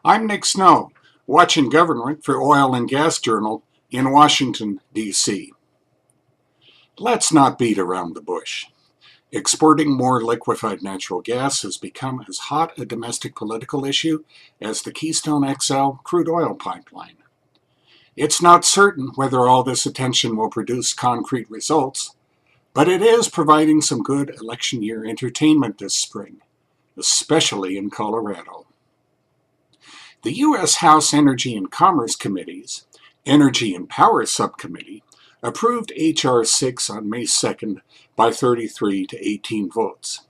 I'm Nick Snow, watching Government for Oil and Gas Journal in Washington, D.C. Let's not beat around the bush. Exporting more liquefied natural gas has become as hot a domestic political issue as the Keystone XL crude oil pipeline. It's not certain whether all this attention will produce concrete results, but it is providing some good election year entertainment this spring, especially in Colorado. The U.S. House Energy and Commerce Committee's Energy and Power Subcommittee approved H.R. 6 on May 2nd by 33 to 18 votes.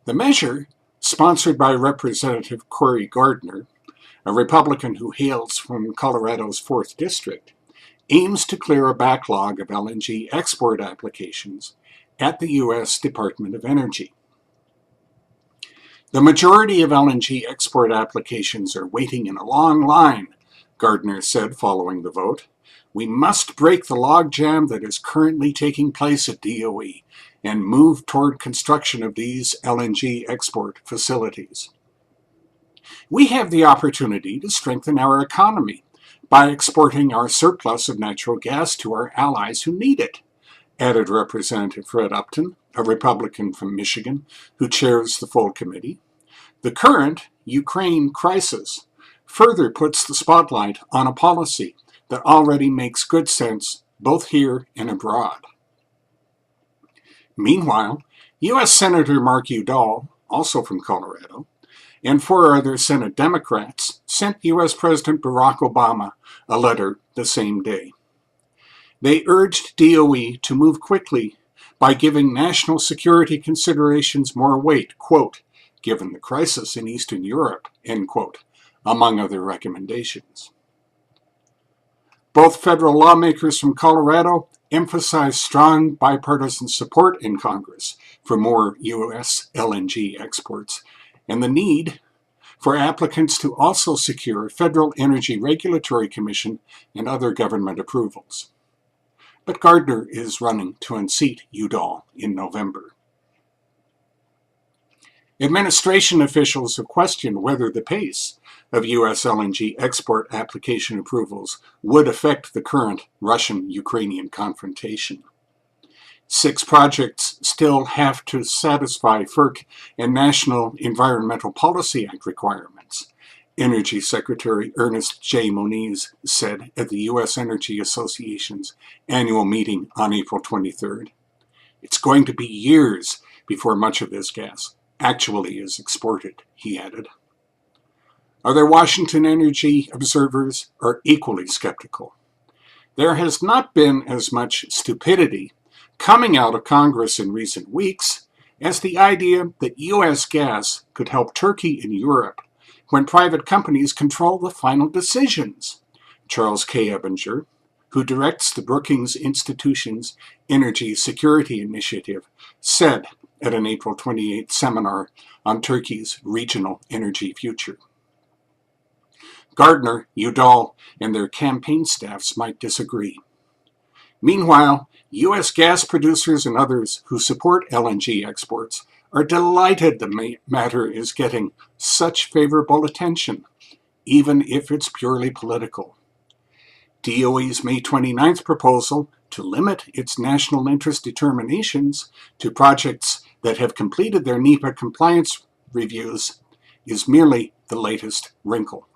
The measure, sponsored by Representative Cory Gardner, a Republican who hails from Colorado's 4th District, aims to clear a backlog of LNG export applications at the U.S. Department of Energy. The majority of LNG export applications are waiting in a long line, Gardner said following the vote. We must break the logjam that is currently taking place at DOE and move toward construction of these LNG export facilities. We have the opportunity to strengthen our economy by exporting our surplus of natural gas to our allies who need it, added Representative Fred Upton, a Republican from Michigan, who chairs the full committee. The current Ukraine crisis further puts the spotlight on a policy that already makes good sense both here and abroad. Meanwhile, U.S. Senator Mark Udall, also from Colorado, and 4 other Senate Democrats sent U.S. President Barack Obama a letter the same day. They urged DOE to move quickly by giving national security considerations more weight, quote, given the crisis in Eastern Europe, end quote, among other recommendations. Both federal lawmakers from Colorado emphasized strong bipartisan support in Congress for more U.S. LNG exports and the need for applicants to also secure Federal Energy Regulatory Commission and other government approvals. But Gardner is running to unseat Udall in November. Administration officials have questioned whether the pace of U.S. LNG export application approvals would affect the current Russian-Ukrainian confrontation. 6 projects still have to satisfy FERC and National Environmental Policy Act requirements, Energy Secretary Ernest J. Moniz said at the U.S. Energy Association's annual meeting on April 23rd. It's going to be years before much of this gas actually is exported, he added. Other Washington energy observers are equally skeptical. There has not been as much stupidity coming out of Congress in recent weeks as the idea that U.S. gas could help Turkey and Europe when private companies control the final decisions. Charles K. Ebinger, who directs the Brookings Institution's Energy Security Initiative, said at an April 28th seminar on Turkey's regional energy future. Gardner, Udall, and their campaign staffs might disagree. Meanwhile, U.S. gas producers and others who support LNG exports are delighted the matter is getting such favorable attention, even if it's purely political. DOE's May 29th proposal to limit its national interest determinations to projects that have completed their NEPA compliance reviews is merely the latest wrinkle.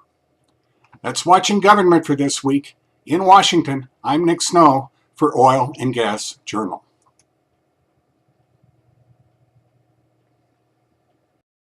That's Watching Government for this week. In Washington, I'm Nick Snow for Oil and Gas Journal.